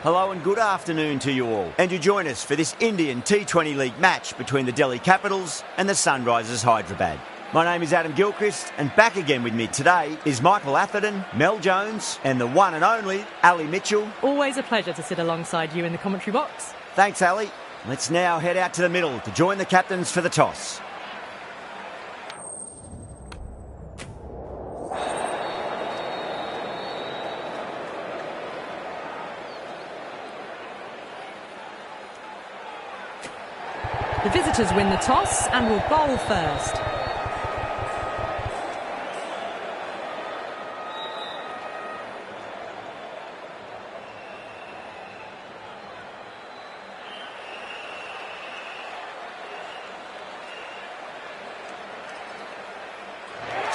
Hello and good afternoon to you all. And you join us for this Indian T20 League match between the Delhi Capitals and the Sunrisers Hyderabad. My name is Adam Gilchrist, and back again with me today is Michael Atherton, Mel Jones and the one and only Ali Mitchell. Always a pleasure to sit alongside you in the commentary box. Thanks, Ali. Let's now head out to the middle to join the captains for the toss. The visitors win the toss and will bowl first.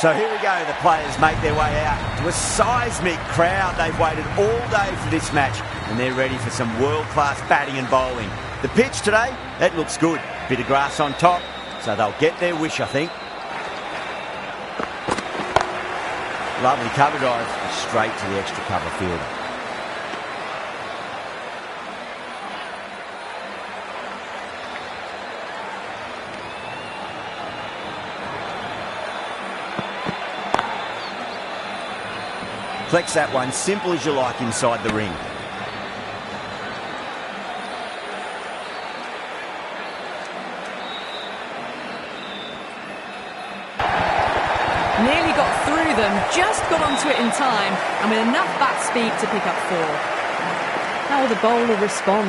So here we go, the players make their way out to a seismic crowd. They've waited all day for this match and they're ready for some world-class batting and bowling. The pitch today, that looks good. Bit of grass on top, so they'll get their wish, I think. Lovely cover drive, straight to the extra cover fielder. Flex that one, simple as you like inside the ring. Nearly got through them, just got onto it in time, and with enough bat speed to pick up 4. How will the bowler respond?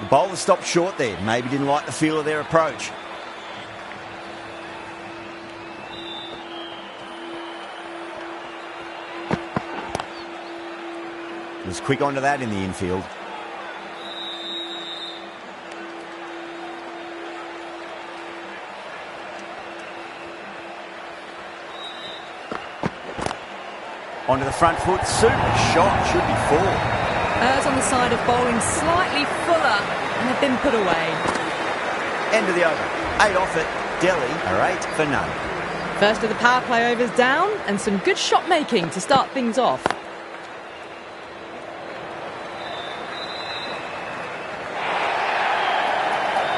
The bowler stopped short there, maybe didn't like the feel of their approach. Was quick onto that in the infield. Onto the front foot, super shot, should be 4. Errs on the side of bowling slightly fuller and have been put away. End of the over. 8 off it. Delhi are 8 for none. First of the power play overs down and some good shot making to start things off.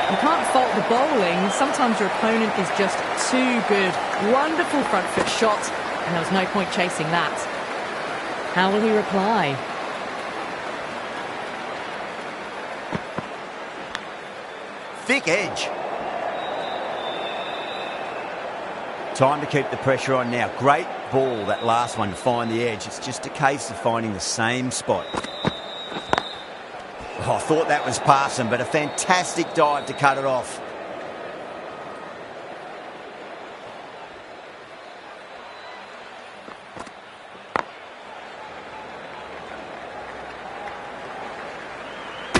You can't fault the bowling. Sometimes your opponent is just too good. Wonderful front foot shot, and there was no point chasing that. How will he reply? Thick edge. Time to keep the pressure on now. Great ball, that last one, to find the edge. It's just a case of finding the same spot. Oh, I thought that was passing, but a fantastic dive to cut it off.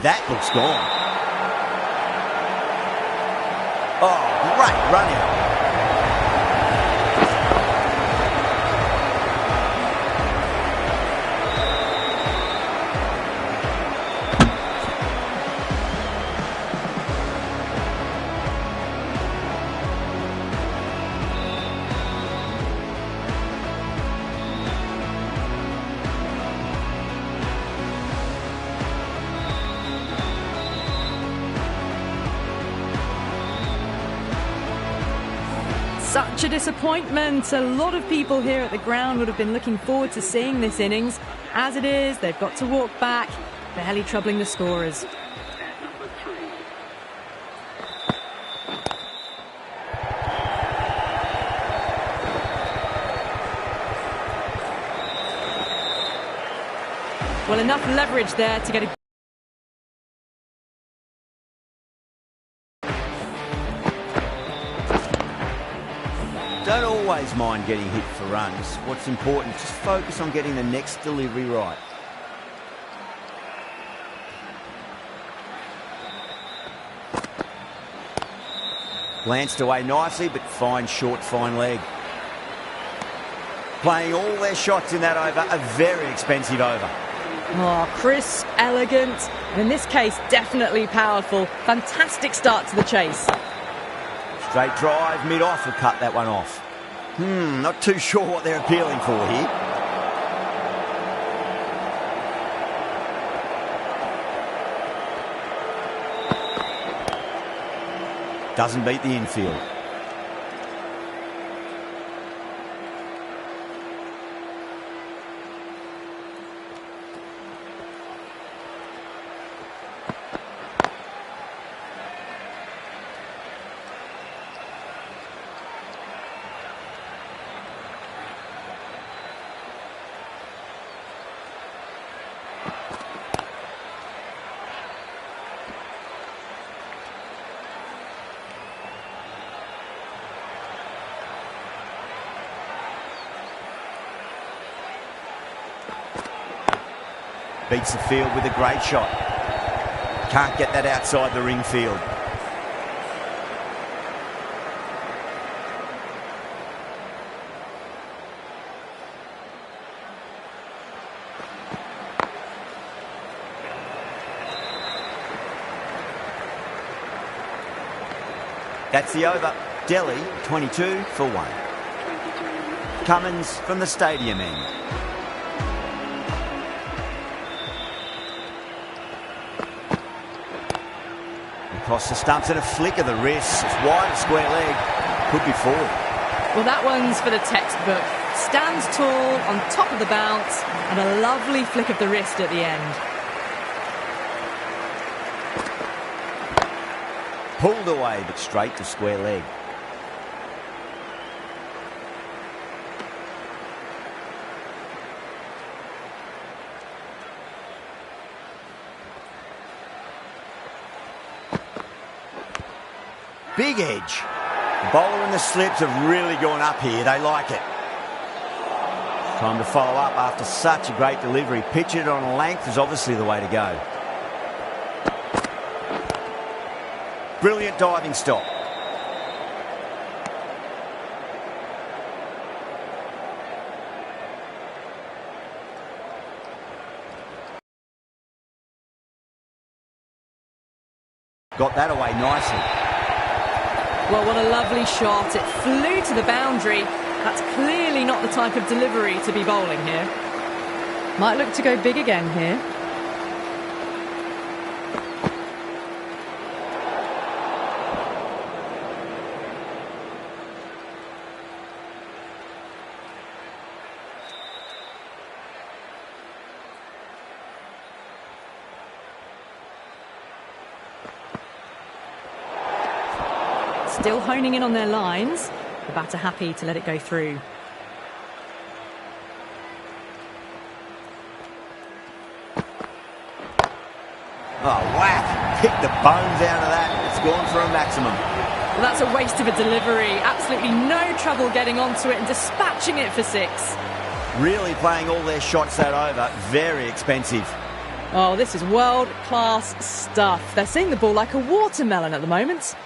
That looks gone. Oh, great run out. Such a disappointment. A lot of people here at the ground would have been looking forward to seeing this innings. As it is, they've got to walk back, barely troubling the scorers. Well, enough leverage there to get a... Don't always mind getting hit for runs. What's important, just focus on getting the next delivery right. Glanced away nicely, but fine short, fine leg. Playing all their shots in that over, a very expensive over. Oh, crisp, elegant, and in this case, definitely powerful. Fantastic start to the chase. Straight drive, mid-off will cut that one off. Not too sure what they're appealing for here. Doesn't beat the infield. Beats the field with a great shot. Can't get that outside the ring field. That's the over. Delhi 22 for 1. Cummins from the stadium end. Across the stumps and a flick of the wrist. It's wide, square leg. Could be 4. Well, that one's for the textbook. Stands tall, on top of the bounce, and a lovely flick of the wrist at the end. Pulled away, but straight to square leg. Big edge. The bowler and the slips have really gone up here. They like it. Time to follow up after such a great delivery. Pitch it on a length is obviously the way to go. Brilliant diving stop. Got that away nicely. Well, what a lovely shot. It flew to the boundary. That's clearly not the type of delivery to be bowling here. Might look to go big again here. Still honing in on their lines. The batter happy to let it go through. Oh, whack. Picked the bones out of that. It's gone for a maximum. Well, that's a waste of a delivery. Absolutely no trouble getting onto it and dispatching it for 6. Really playing all their shots that over. Very expensive. Oh, this is world-class stuff. They're seeing the ball like a watermelon at the moment.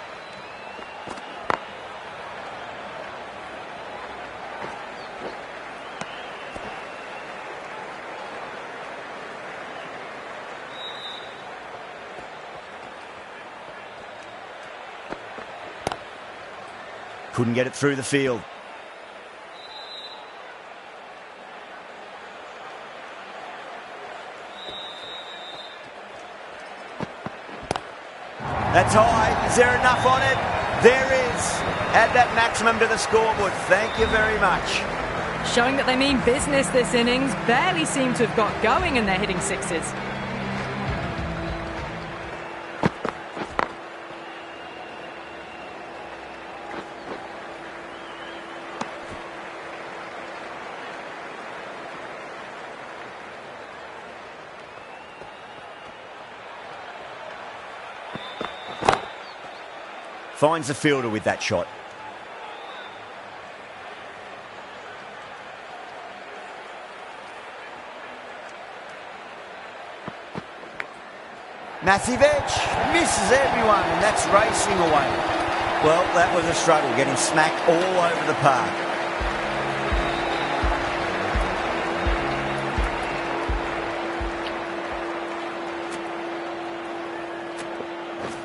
Couldn't get it through the field. That's high. Is there enough on it? There is. Add that maximum to the scoreboard. Thank you very much. Showing that they mean business this innings. Barely seem to have got going and they're hitting 6s. Finds the fielder with that shot. Massive edge, misses everyone, and that's racing away. Well, that was a struggle, getting smacked all over the park.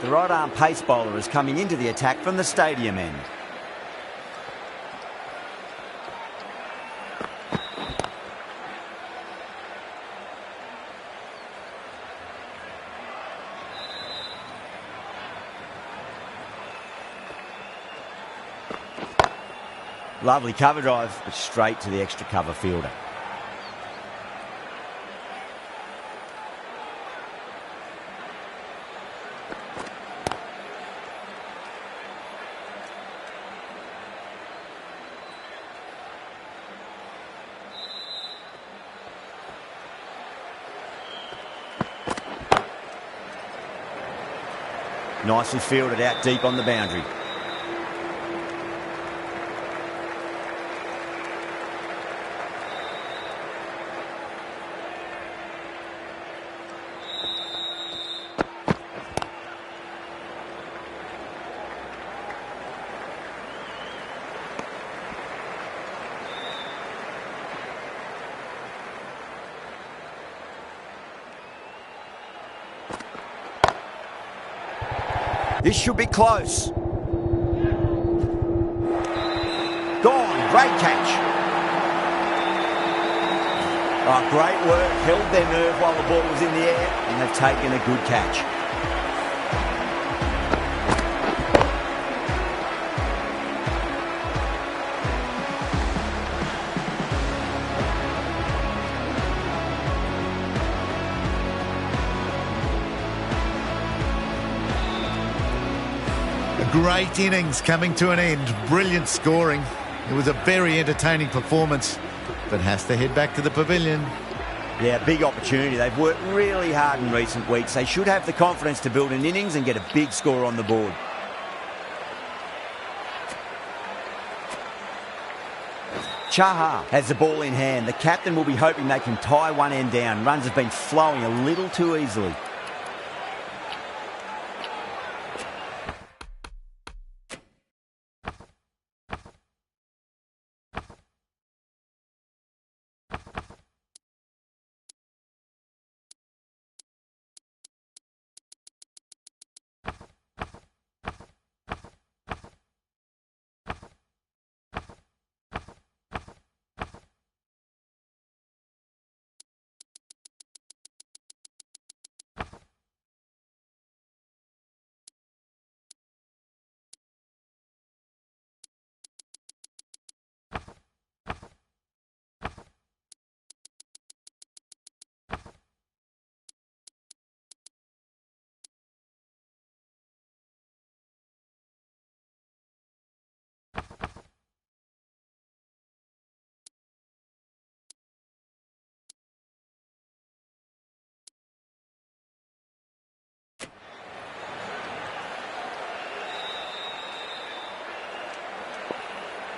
The right-arm pace bowler is coming into the attack from the stadium end. Lovely cover drive, but straight to the extra cover fielder. Nicely fielded out deep on the boundary. This should be close. Gone. Great catch. Oh, great work. Held their nerve while the ball was in the air, and they've taken a good catch. Great innings coming to an end. Brilliant scoring. It was a very entertaining performance, but has to head back to the pavilion. Yeah, big opportunity. They've worked really hard in recent weeks. They should have the confidence to build an innings and get a big score on the board. Chahar has the ball in hand. The captain will be hoping they can tie one end down. Runs have been flowing a little too easily.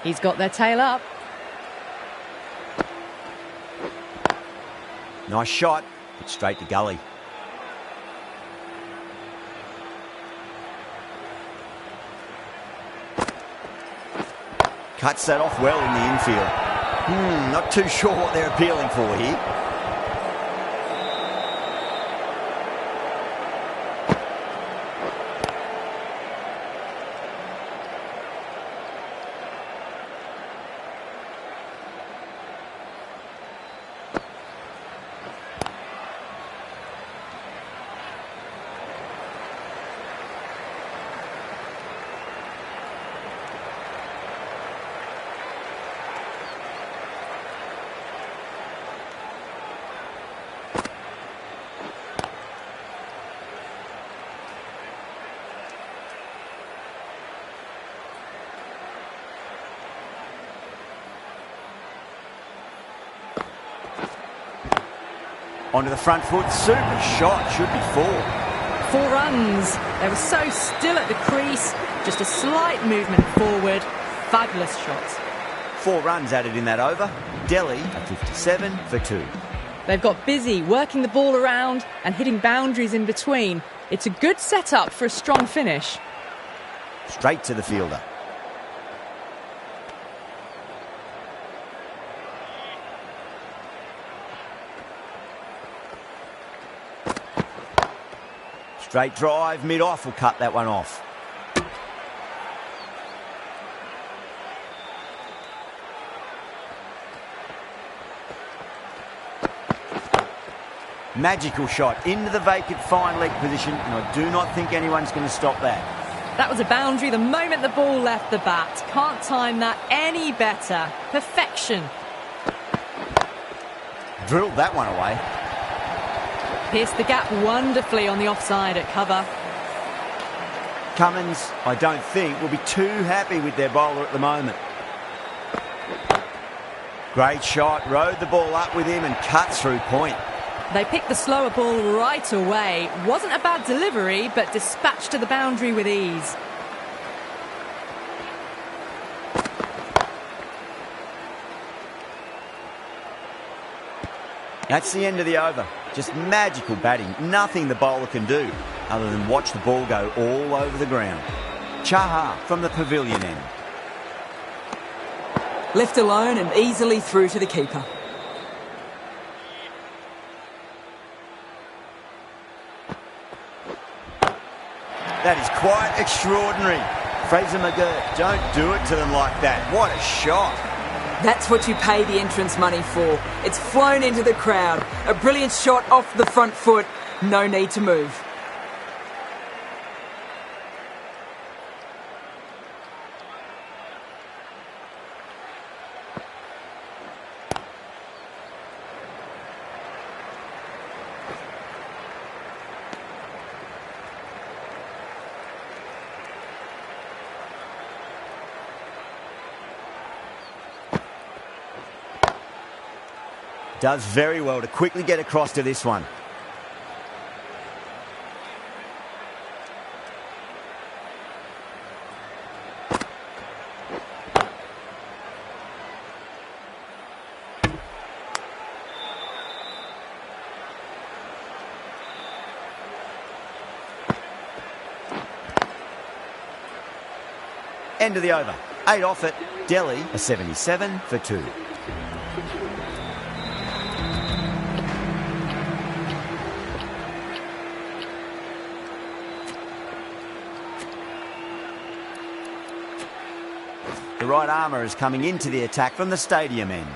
He's got their tail up. Nice shot, but straight to gully. Cuts that off well in the infield. Not too sure what they're appealing for here. Onto the front foot, super shot, should be 4. 4 runs. They were so still at the crease, just a slight movement forward. Fabulous shots. 4 runs added in that over. Delhi at 57 for 2. They've got busy working the ball around and hitting boundaries in between. It's a good setup for a strong finish. Straight to the fielder. Straight drive, mid-off will cut that one off. Magical shot into the vacant fine leg position, and I do not think anyone's going to stop that. That was a boundary the moment the ball left the bat. Can't time that any better. Perfection. Drilled that one away. Pierced the gap wonderfully on the offside at cover. Cummins, I don't think, will be too happy with their bowler at the moment. Great shot, rode the ball up with him and cut through point. They picked the slower ball right away. Wasn't a bad delivery, but dispatched to the boundary with ease. That's the end of the over. Just magical batting. Nothing the bowler can do other than watch the ball go all over the ground. Chahar from the pavilion end. Left alone and easily through to the keeper. That is quite extraordinary. Fraser McGurk, don't do it to them like that. What a shot. That's what you pay the entrance money for. It's flown into the crowd. A brilliant shot off the front foot. No need to move. Does very well to quickly get across to this one. End of the over. 8 off it. Delhi a 77 for 2. The right armour is coming into the attack from the stadium end.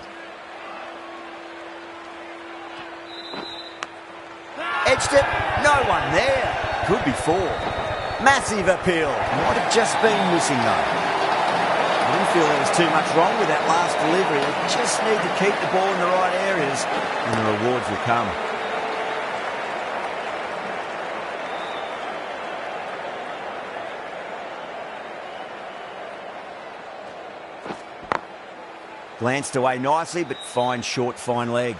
Edged it, no one there. Could be 4. Massive appeal. Might have just been missing though. I didn't feel there was too much wrong with that last delivery. They just need to keep the ball in the right areas and the rewards will come. Glanced away nicely, but fine short, fine leg.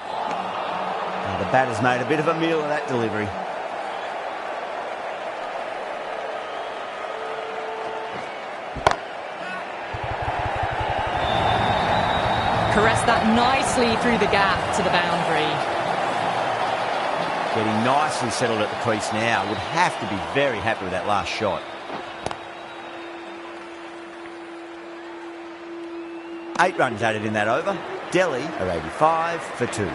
Now the batter's made a bit of a meal of that delivery. Caressed that nicely through the gap to the boundary. Getting nicely settled at the crease now. Would have to be very happy with that last shot. 8 runs added in that over. Delhi are 85 for 2.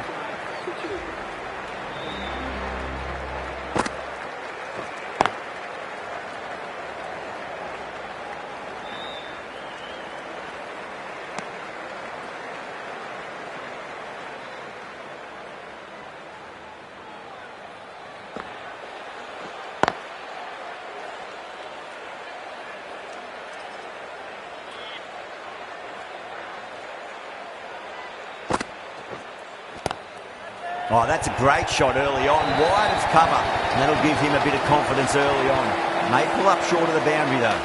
Oh, that's a great shot early on, wide of cover, and that'll give him a bit of confidence early on. May pull up short of the boundary though.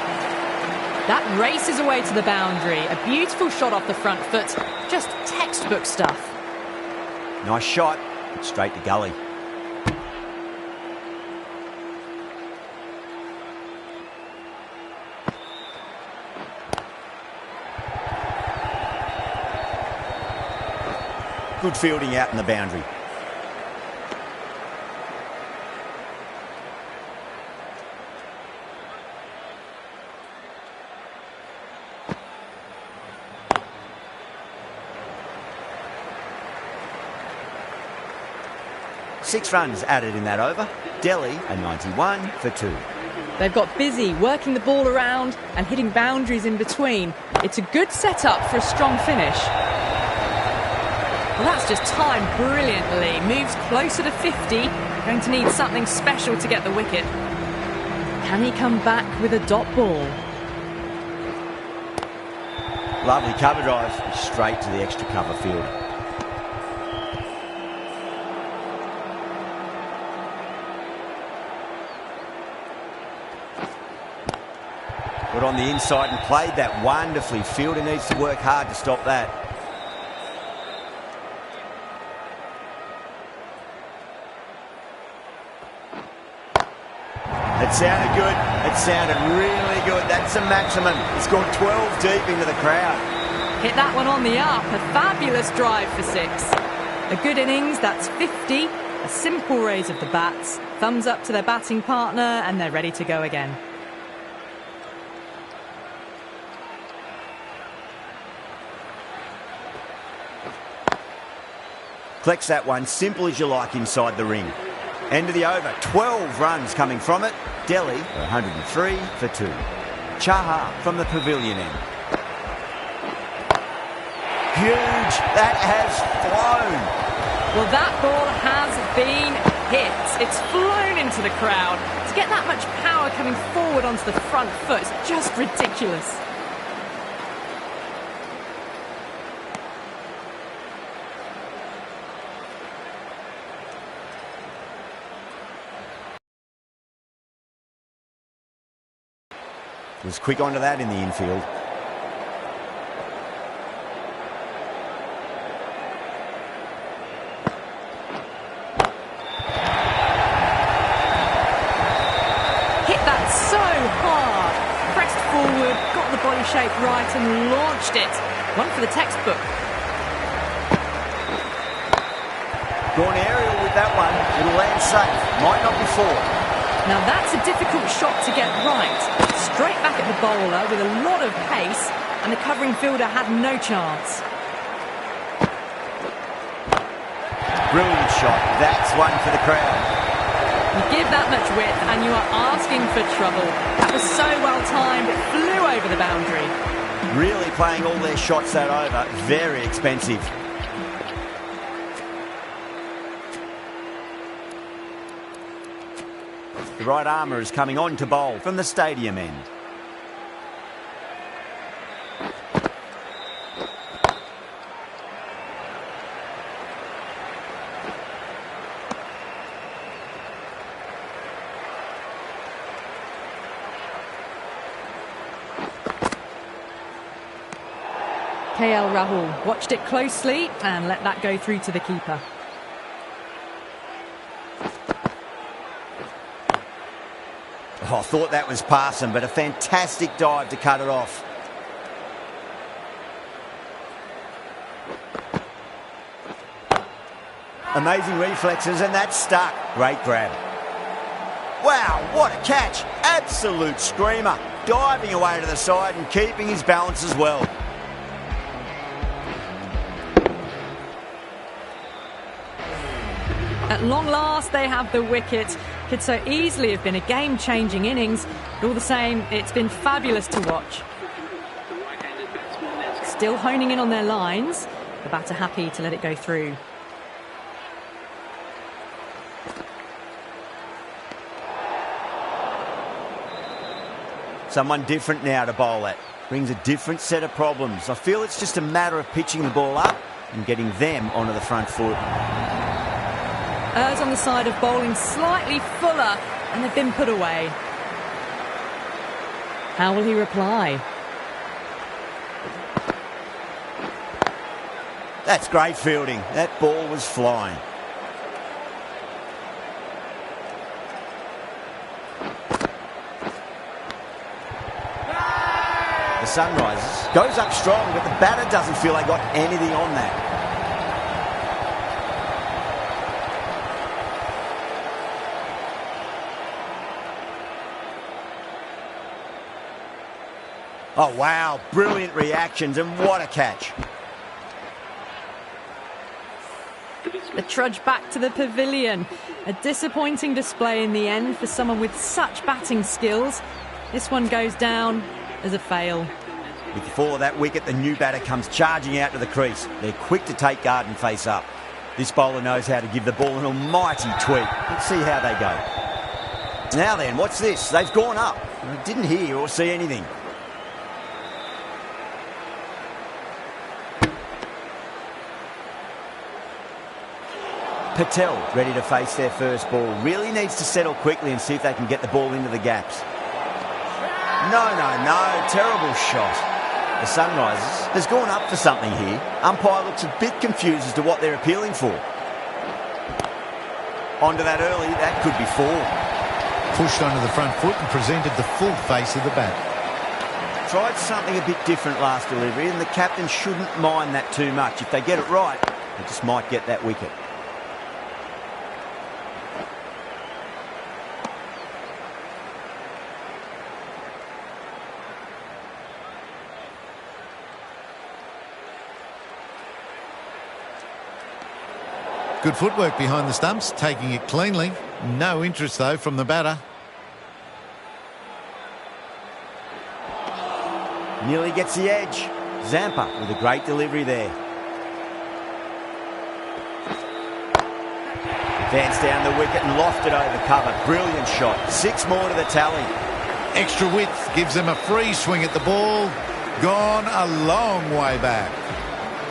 That races away to the boundary. A beautiful shot off the front foot. Just textbook stuff. Nice shot, straight to gully. Good fielding out in the boundary. 6 runs added in that over. Delhi a 91 for 2. They've got busy working the ball around and hitting boundaries in between. It's a good setup for a strong finish. Well, that's just timed brilliantly. Moves closer to 50. Going to need something special to get the wicket. Can he come back with a dot ball? Lovely cover drive, straight to the extra cover field. Got on the inside and played that wonderfully. Fielder needs to work hard to stop that. It sounded good. It sounded really good. That's a maximum. It's gone 12 deep into the crowd. Hit that one on the up. A fabulous drive for 6. A good innings, that's 50. A simple raise of the bats. Thumbs up to their batting partner and they're ready to go again. Collects that one, simple as you like, inside the ring. End of the over, 12 runs coming from it. Delhi 103 for 2. Chahar from the pavilion end. Huge, that has flown. Well, that ball has been hit. It's flown into the crowd. To get that much power coming forward onto the front foot is just ridiculous. Was quick onto that in the infield. Hit that so hard. Pressed forward, got the body shape right and launched it. One for the textbook. Gone aerial with that one. It'll land safe. Might not be 4. Now that's a difficult shot to get right. Straight back at the bowler with a lot of pace, and the covering fielder had no chance. Brilliant shot. That's one for the crowd. You give that much width and you are asking for trouble. That was so well timed, it flew over the boundary. Really playing all their shots that over. Very expensive. The right armour is coming on to bowl from the stadium end. KL Rahul watched it closely and let that go through to the keeper. Oh, I thought that was passing, but a fantastic dive to cut it off. Amazing reflexes, and that's stuck. Great grab. Wow, what a catch. Absolute screamer. Diving away to the side and keeping his balance as well. At long last, they have the wicket. Could so easily have been a game-changing innings, but all the same, it's been fabulous to watch. Still honing in on their lines. The batter happy to let it go through. Someone different now to bowl at. Brings a different set of problems. I feel it's just a matter of pitching the ball up and getting them onto the front foot. Errs on the side of bowling slightly fuller, and they've been put away. How will he reply? That's great fielding. That ball was flying. The sun rises, goes up strong, but the batter doesn't feel they got anything on that. Oh, wow. Brilliant reactions, and what a catch. The trudge back to the pavilion. A disappointing display in the end for someone with such batting skills. This one goes down as a fail. With the fall of that wicket, the new batter comes charging out to the crease. They're quick to take guard and face up. This bowler knows how to give the ball an almighty tweak. Let's see how they go. Now then, what's this? They've gone up. I didn't hear or see anything. Patel ready to face their first ball. Really needs to settle quickly and see if they can get the ball into the gaps. No. Terrible shot. The Sunrisers has gone up for something here. Umpire looks a bit confused as to what they're appealing for. Onto that early. That could be 4. Pushed onto the front foot and presented the full face of the bat. Tried something a bit different last delivery, and the captain shouldn't mind that too much. If they get it right, they just might get that wicket. Good footwork behind the stumps, taking it cleanly. No interest, though, from the batter. Nearly gets the edge. Zampa with a great delivery there. Advanced down the wicket and lofted over cover. Brilliant shot. 6 more to the tally. Extra width gives them a free swing at the ball. Gone a long way back.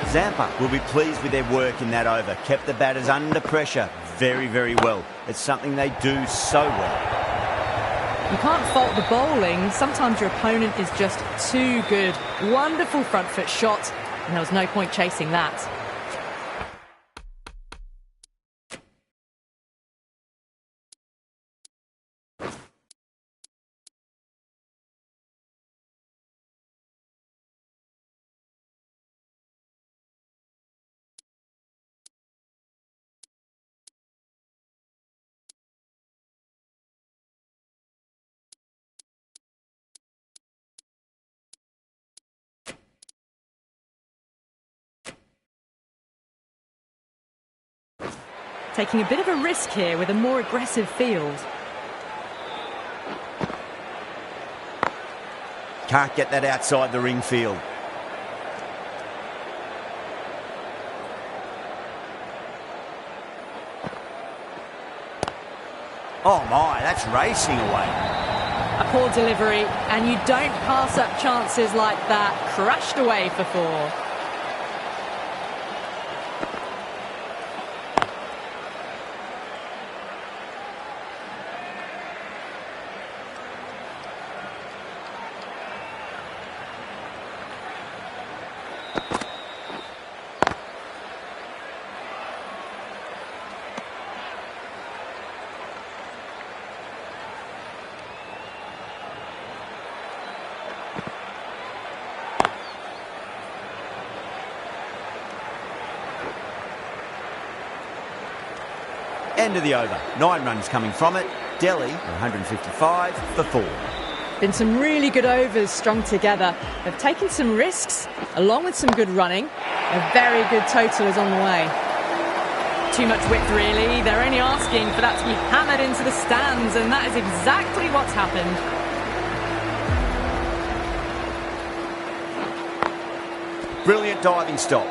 Zampa will be pleased with their work in that over. Kept the batters under pressure very, very well. It's something they do so well. You can't fault the bowling. Sometimes your opponent is just too good. Wonderful front foot shot, and there was no point chasing that. Taking a bit of a risk here with a more aggressive field. Can't get that outside the ring field. Oh my, that's racing away. A poor delivery, and you don't pass up chances like that. Crashed away for 4. End of the over. 9 runs coming from it. Delhi 155 for 4. Been some really good overs strung together. They've taken some risks, along with some good running. A very good total is on the way. Too much width, really. They're only asking for that to be hammered into the stands, and that is exactly what's happened. Brilliant diving stop.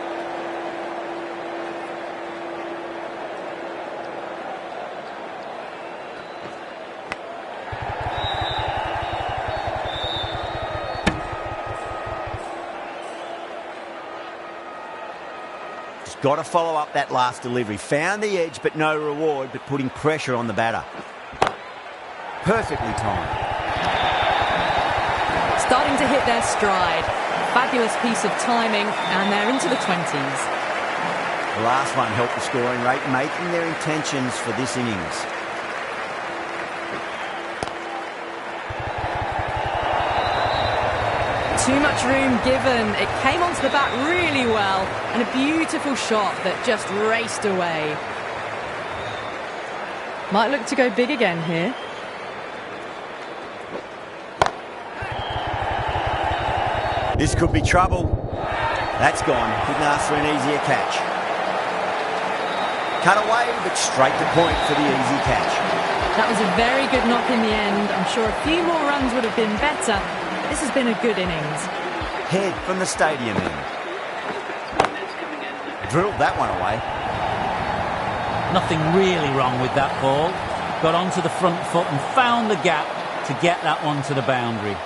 Got to follow up that last delivery. Found the edge, but no reward, but putting pressure on the batter. Perfectly timed. Starting to hit their stride. Fabulous piece of timing, and they're into the 20s. The last one helped the scoring rate, making their intentions for this innings. Too much room given. It came onto the bat really well, and a beautiful shot that just raced away. Might look to go big again here. This could be trouble. That's gone. Couldn't ask for an easier catch. Cut away, but straight to point for the easy catch. That was a very good knock in the end. I'm sure a few more runs would have been better. This has been a good innings. Head from the stadium end. Drilled that one away. Nothing really wrong with that ball. Got onto the front foot and found the gap to get that one to the boundary.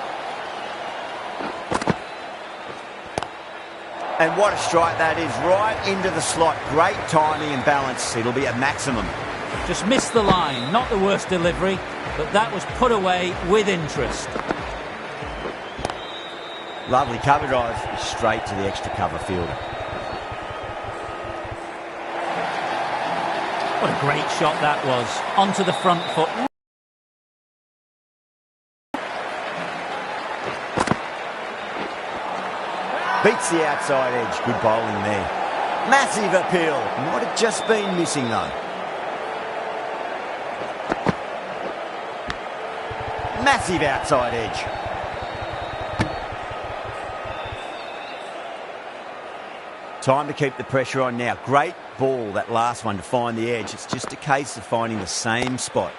And what a strike that is, right into the slot. Great timing and balance. It'll be a maximum. Just missed the line. Not the worst delivery, but that was put away with interest. Lovely cover drive, straight to the extra cover fielder. What a great shot that was. Onto the front foot. Beats the outside edge. Good bowling there. Massive appeal. Might have just been missing though. Massive outside edge. Time to keep the pressure on now. Great ball, that last one, to find the edge. It's just a case of finding the same spot.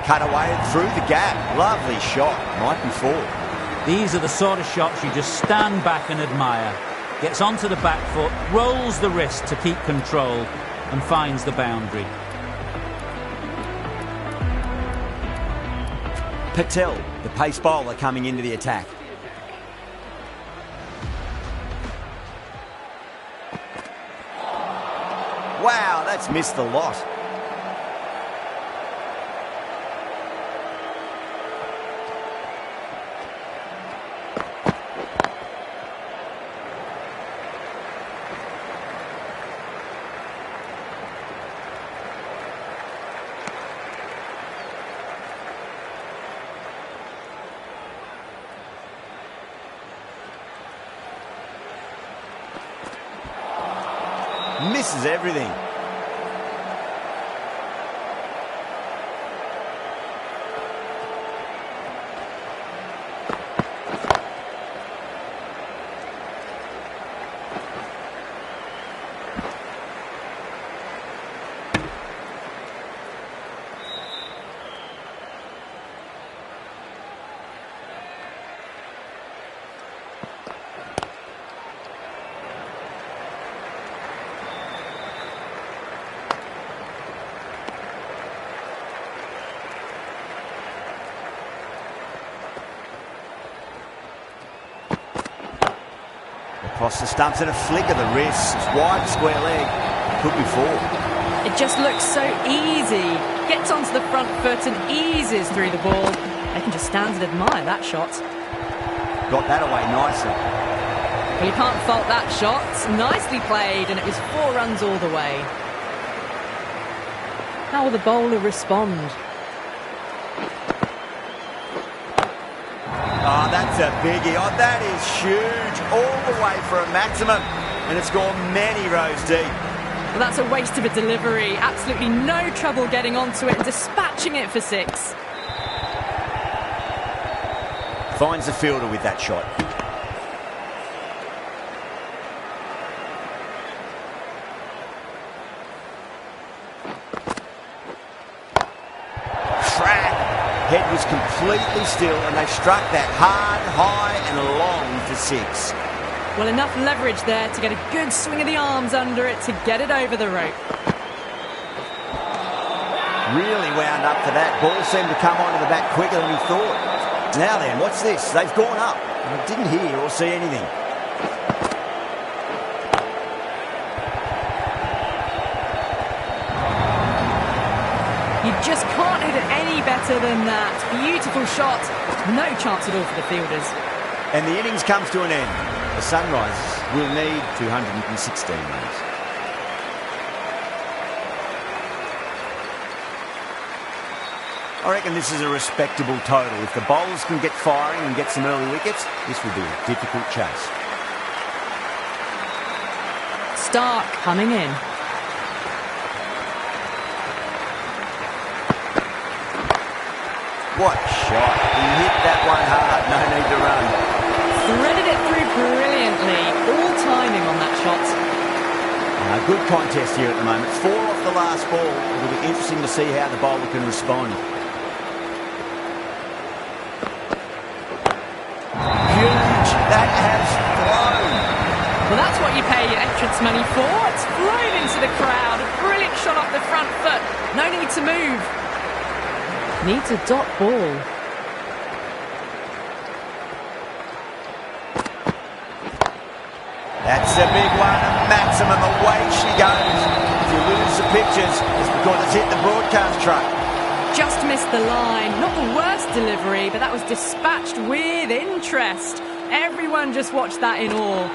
Cut away through the gap. Lovely shot. Might be four. These are the sort of shots you just stand back and admire. Gets onto the back foot, rolls the wrist to keep control and finds the boundary. Patel, the pace bowler, coming into the attack. Wow, that's missed the lot. Misses everything. Across the stumps and a flick of the wrist. Wide square leg. Could be four. It just looks so easy. Gets onto the front foot and eases through the ball. They can just stand and admire that shot. Got that away nicely. Well, you can't fault that shot. Nicely played, and it was 4 runs all the way. How will the bowler respond? Oh, that's a biggie. Oh, that is huge. All the way for a maximum. And it's gone many rows deep. Well, that's a waste of a delivery. Absolutely no trouble getting onto it and dispatching it for 6. Finds the fielder with that shot. Head was completely still and they struck that hard, high and long for 6. Well, enough leverage there to get a good swing of the arms under it to get it over the rope. Really wound up for that. Ball seemed to come onto the bat quicker than he thought. Now then, what's this? They've gone up. I didn't hear or see anything. You just can't hit it any better than that. Beautiful shot. No chance at all for the fielders. And the innings comes to an end. The Sunrisers will need 216 runs. I reckon this is a respectable total. If the bowlers can get firing and get some early wickets, this will be a difficult chase. Stark coming in. What a shot. He hit that one hard. No need to run. Threaded it through brilliantly. All timing on that shot. A good contest here at the moment. 4 off the last ball. It'll be interesting to see how the bowler can respond. Huge. That has flown. Well, that's what you pay your entrance money for. It's flown into the crowd. A brilliant shot off the front foot. No need to move. Needs a dot ball. That's a big one, a maximum. Away she goes. If you lose the pictures, it's because it's hit the broadcast truck. Just missed the line. Not the worst delivery, but that was dispatched with interest. Everyone just watched that in awe.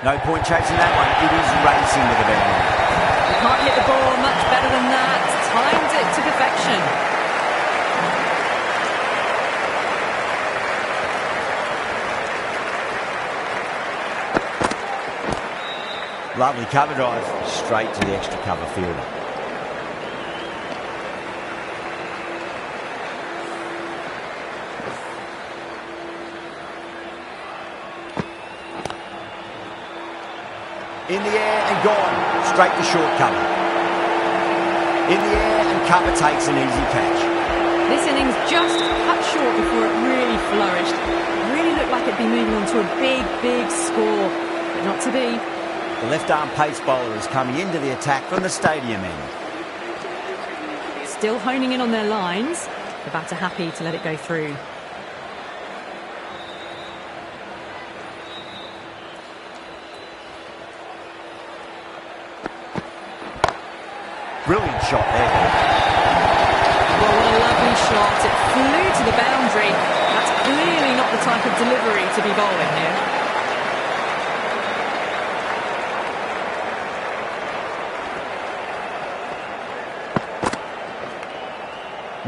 No point chasing that one. It is racing to the boundary. You can't hit the ball much better than that. Timed it to perfection. Lovely cover drive. Straight to the extra cover fielder. In the air and gone, straight to short cover. In the air and cover takes an easy catch. This innings just cut short before it really flourished. It really looked like it'd be moving on to a big, big score, but not to be. The left-arm pace bowler is coming into the attack from the stadium end. Still honing in on their lines. The batter happy to let it go through. Brilliant shot there. Well, what a lovely shot. It flew to the boundary. That's clearly not the type of delivery to be bowling here.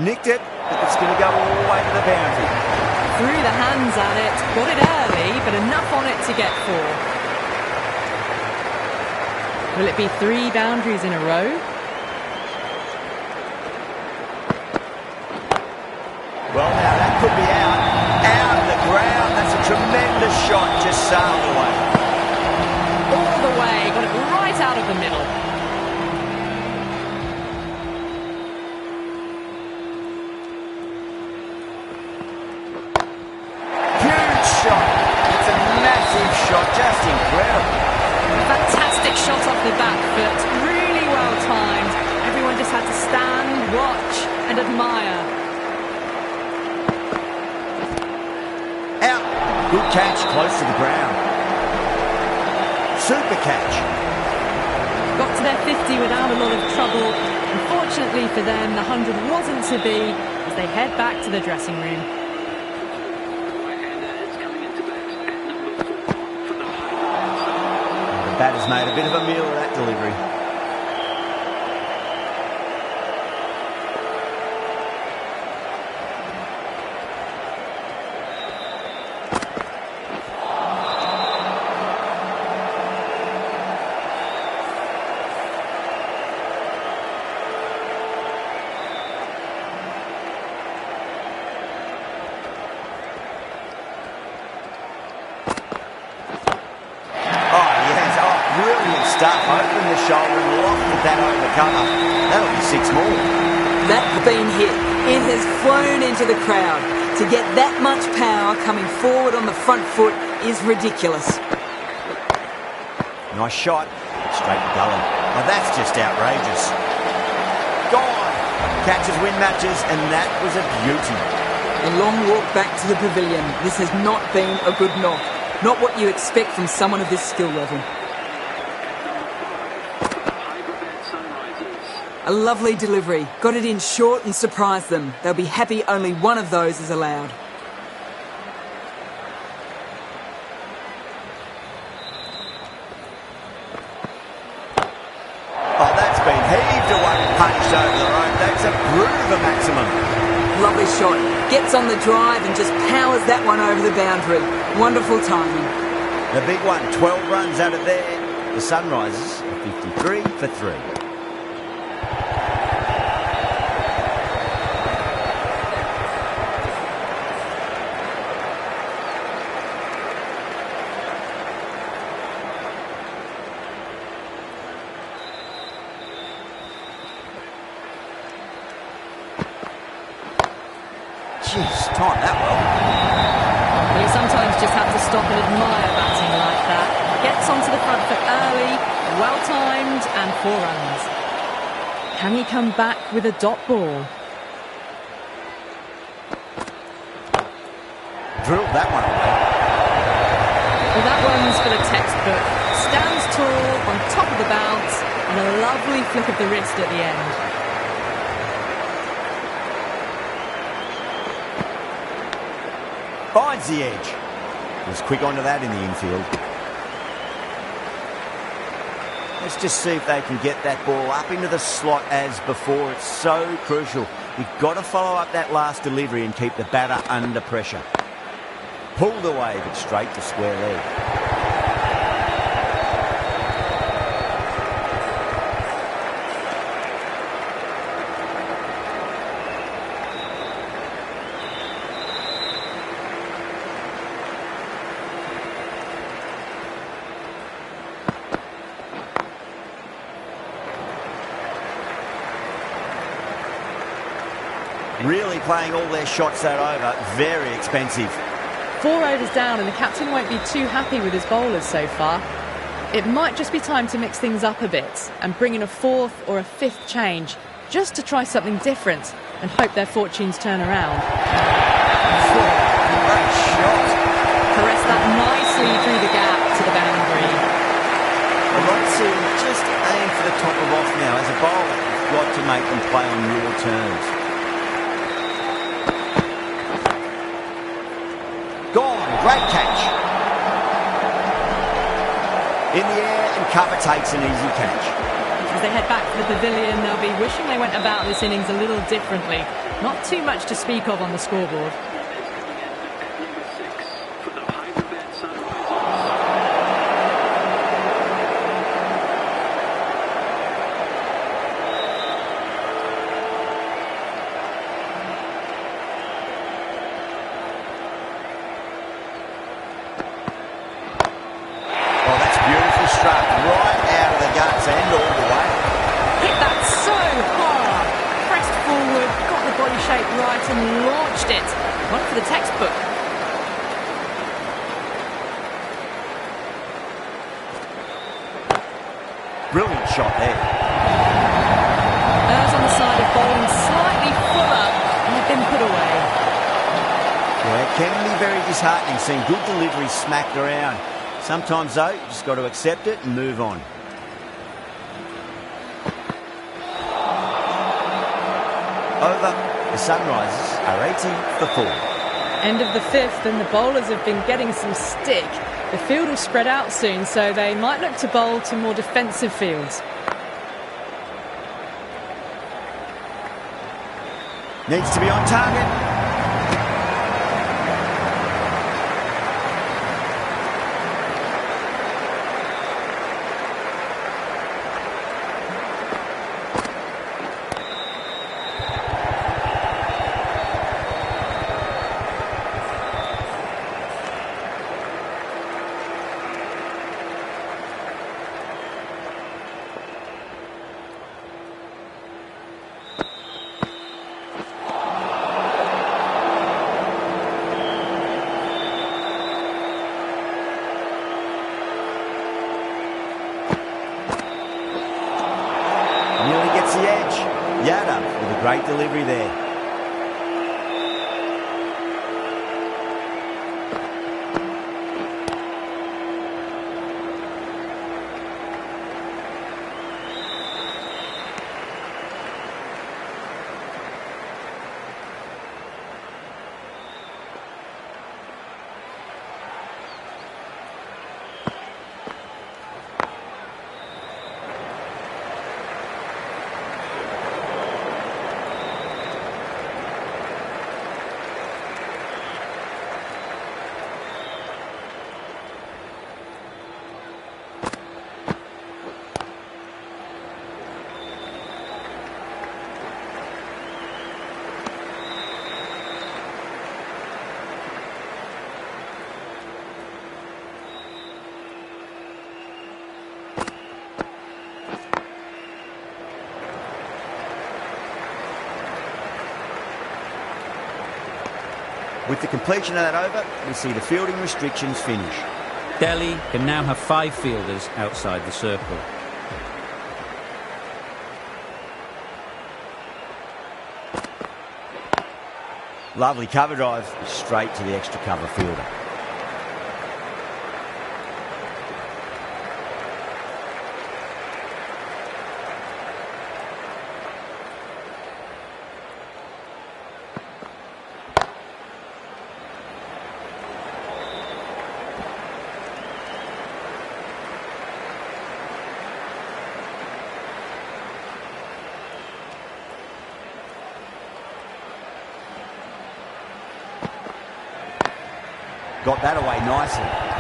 Nicked it, but it's going to go all the way to the boundary. Threw the hands at it, got it early, but enough on it to get 4. Will it be 3 boundaries in a row? Well, now that could be out. Out of the ground. That's a tremendous shot. Just sailed away. All the way. Got it right out of the middle. Huge shot. It's a massive shot. Just incredible. Fantastic shot off the back foot. Really well timed. Everyone just had to stand, watch and admire. Good catch, close to the ground. Super catch. Got to their 50 without a lot of trouble. Unfortunately for them, the 100 wasn't to be as they head back to the dressing room. The batter's made a bit of a meal of that delivery. Stuff, opened the shoulder and lofted that over cover. That'll be 6 more. That's been hit. It has flown into the crowd. To get that much power coming forward on the front foot is ridiculous. Nice shot. Straight to gully. Well, that's just outrageous. Gone. Catches win matches, and that was a beauty. A long walk back to the pavilion. This has not been a good knock. Not what you expect from someone of this skill level. A lovely delivery. Got it in short and surprised them. They'll be happy only one of those is allowed. Oh, that's been heaved away and punched over the rope. That's a brute of a maximum. Lovely shot. Gets on the drive and just powers that one over the boundary. Wonderful timing. The big one, 12 runs out of there. the Sunrisers are 53 for 3. Jeez, timed that well. Well, you sometimes just have to stop and admire batting like that. Gets onto the front foot early, well-timed, and 4 runs. Can he come back with a dot ball? Drilled that one away. Well, that one's for the textbook. Stands tall, on top of the bounce, and a lovely flick of the wrist at the end. Finds the edge. Was quick onto that in the infield. Let's just see if they can get that ball up into the slot as before. It's so crucial. You've got to follow up that last delivery and keep the batter under pressure. Pulled away, but straight to square leg. Really playing all their shots that over. Very expensive. 4 overs down and the captain won't be too happy with his bowlers so far. It might just be time to mix things up a bit and bring in a 4th or a 5th change just to try something different and hope their fortunes turn around. Great shot. Caress that nicely through the gap to the boundary. I'd like to see him just aim for the top of off now. As a bowler, you've got to make them play on your terms. Gone, great catch. In the air and cover takes an easy catch. As they head back to the pavilion, they'll be wishing they went about this innings a little differently. Not too much to speak of on the scoreboard. Right out of the guts and all the way. Hit that so hard. Pressed forward, got the body shape right and launched it. One for the textbook. Brilliant shot there. Errs on the side of bowling slightly fuller and have been put away. Yeah, it can be very disheartening seeing good delivery smacked around. Sometimes, though, you just got to accept it and move on. Over, the Sunrisers are 80 for 4. End of the 5th and the bowlers have been getting some stick. The field will spread out soon, so they might look to bowl to more defensive fields. Needs to be on target. Nearly gets the edge. Yada with a great delivery there. With the completion of that over, we see the fielding restrictions finish. Delhi can now have 5 fielders outside the circle. Lovely cover drive, straight to the extra cover fielder. Got that away nicely.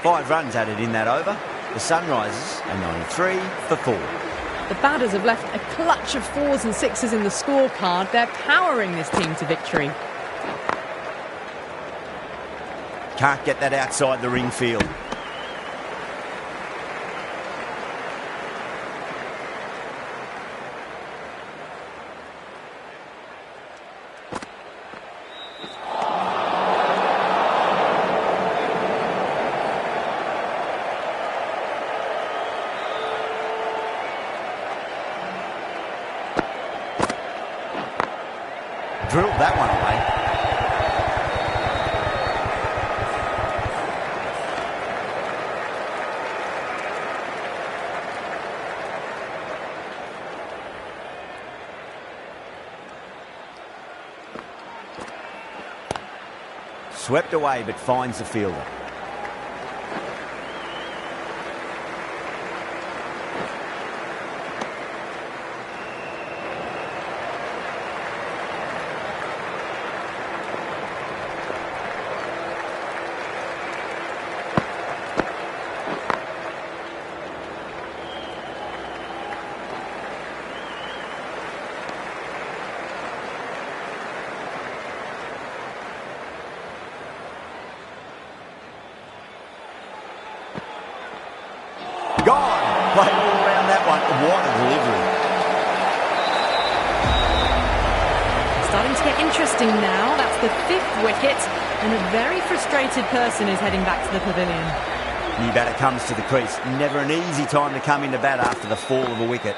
Five runs added in that over. The Sunrisers are 93 for 4. The batters have left a clutch of 4s and 6s in the scorecard. They're powering this team to victory. Can't get that outside the ring field. Drilled that one away. Swept away but finds the fielder. Gone. Played all around that one. What a delivery. Starting to get interesting now. That's the 5th wicket, and a very frustrated person is heading back to the pavilion. New batter comes to the crease. Never an easy time to come into bat after the fall of a wicket.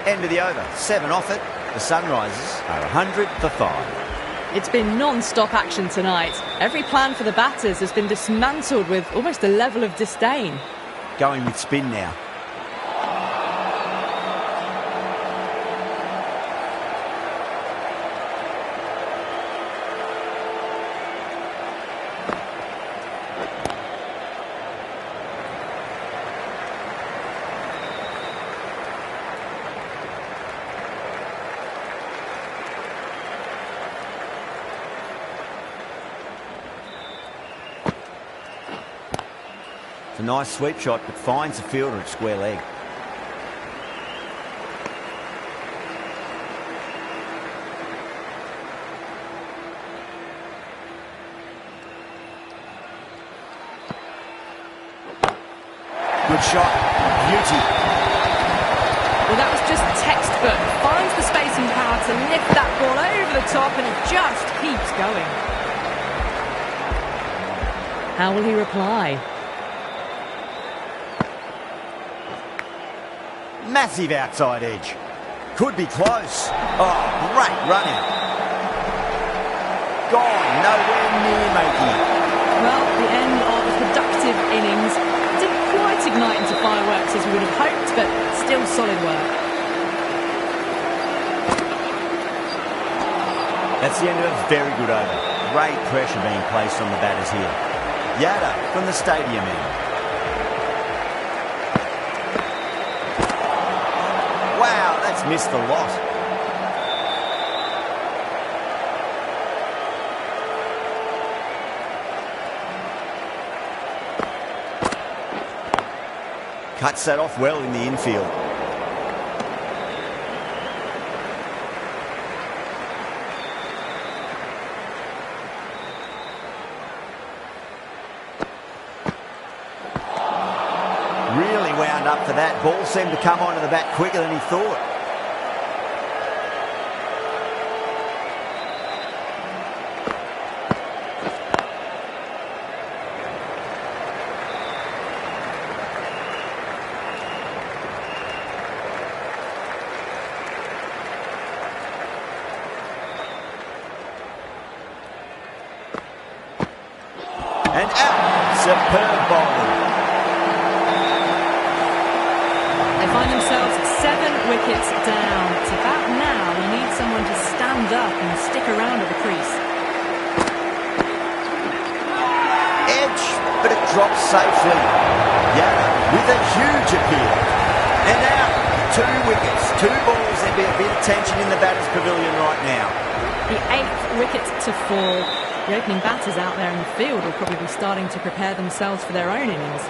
End of the over. 7 off it. The Sunrisers are 100 for 5. It's been non-stop action tonight. Every plan for the batters has been dismantled with almost a level of disdain. Going with spin now. It's a nice sweep shot, but finds the fielder at square leg. Good shot. Beauty. Well, that was just textbook. Finds the space and power to lift that ball over the top, and it just keeps going. How will he reply? Massive outside edge. Could be close. Oh, great run out. Gone, nowhere near making it. Well, the end of a productive innings. Didn't quite ignite into fireworks as we would have hoped, but still solid work. That's the end of a very good over. Great pressure being placed on the batters here. Yada from the stadium end. Wow, that's missed a lot. Cuts that off well in the infield. Really wound up for that. Ball seemed to come onto the bat quicker than he thought. And out. Superb bowling. They find themselves 7 wickets down. It's about now they need someone to stand up and stick around at the crease. Edge, but it drops safely. Yada with a huge appeal. And out. 2 wickets, 2 balls. There'd be a bit of tension in the batter's pavilion right now. The 8th wicket to fall. The opening batters out there in the field will probably be starting to prepare themselves for their own innings.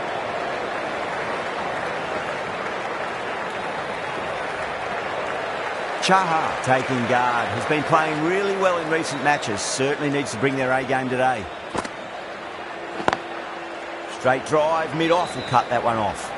Chahar taking guard. Has been playing really well in recent matches. Certainly needs to bring their A game today. Straight drive, mid-off, will cut that one off.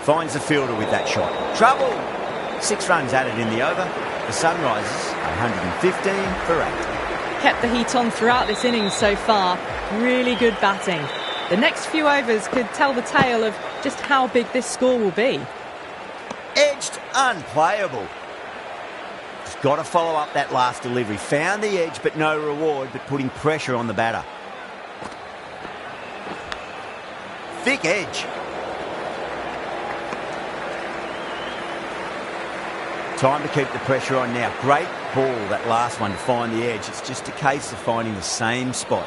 Finds the fielder with that shot. Trouble! 6 runs added in the over. The Sunrisers, 115 for 8. Kept the heat on throughout this innings so far. Really good batting. The next few overs could tell the tale of just how big this score will be. Edged, unplayable. Just got to follow up that last delivery. Found the edge, but no reward, but putting pressure on the batter. Thick edge. Time to keep the pressure on now. Great ball, that last one, to find the edge. It's just a case of finding the same spot.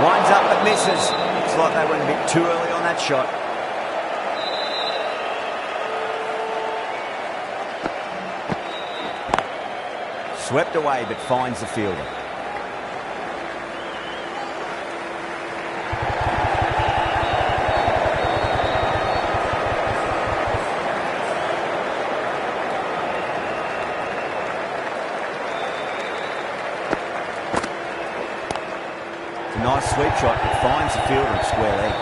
Winds up but misses. Looks like they went a bit too early on that shot. Swept away but finds the fielder. A nice sweep shot that finds the fielder at square leg.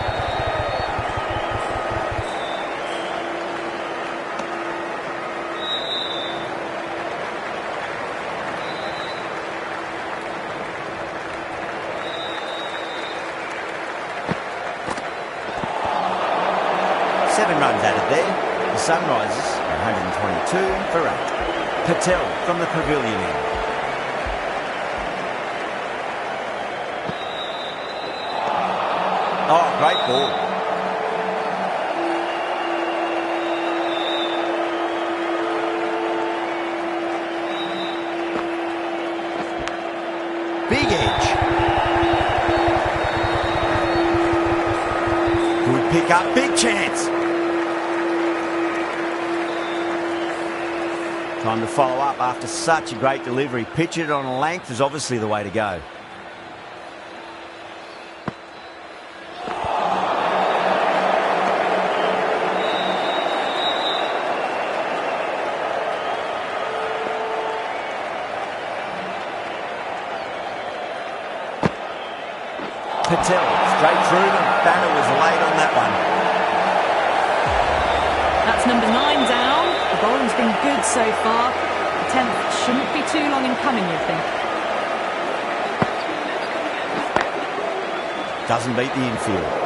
Seven runs added there. The Sunrisers are 122 for 8. Patel from the pavilion end. Oh, great ball. Big edge. Good pick up, big chance. Time to follow up after such a great delivery. Pitch it on a length is obviously the way to go. Patel, straight through them. Banner was late on that one. That's number 9 down. The bowling's been good so far. The 10th shouldn't be too long in coming, you'd think. Doesn't beat the infield.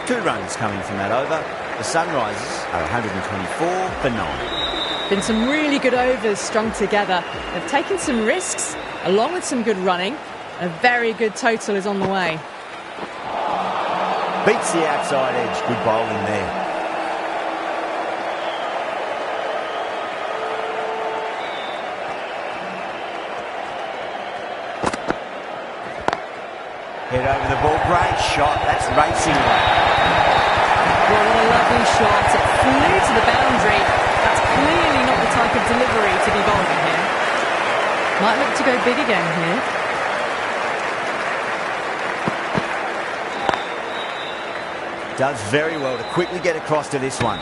Two runs coming from that over. The Sunrisers are 124 for 9. Been some really good overs strung together. They've taken some risks, along with some good running. A very good total is on the way. Beats the outside edge. Good bowling there. Head over the ball. Great shot. That's racing away. Well, what a lovely shot. It flew to the boundary. That's clearly not the type of delivery to be bowling here. Might look to go big again here. Does very well to quickly get across to this one.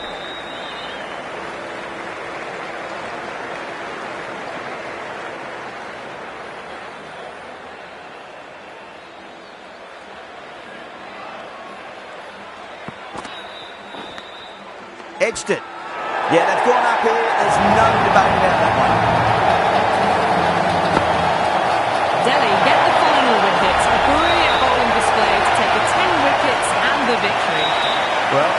Edged it. Yeah, they've gone up here. There's no debate about that one. Delhi get the final wicket. A brilliant bowling display to take the 10 wickets and the victory. Well,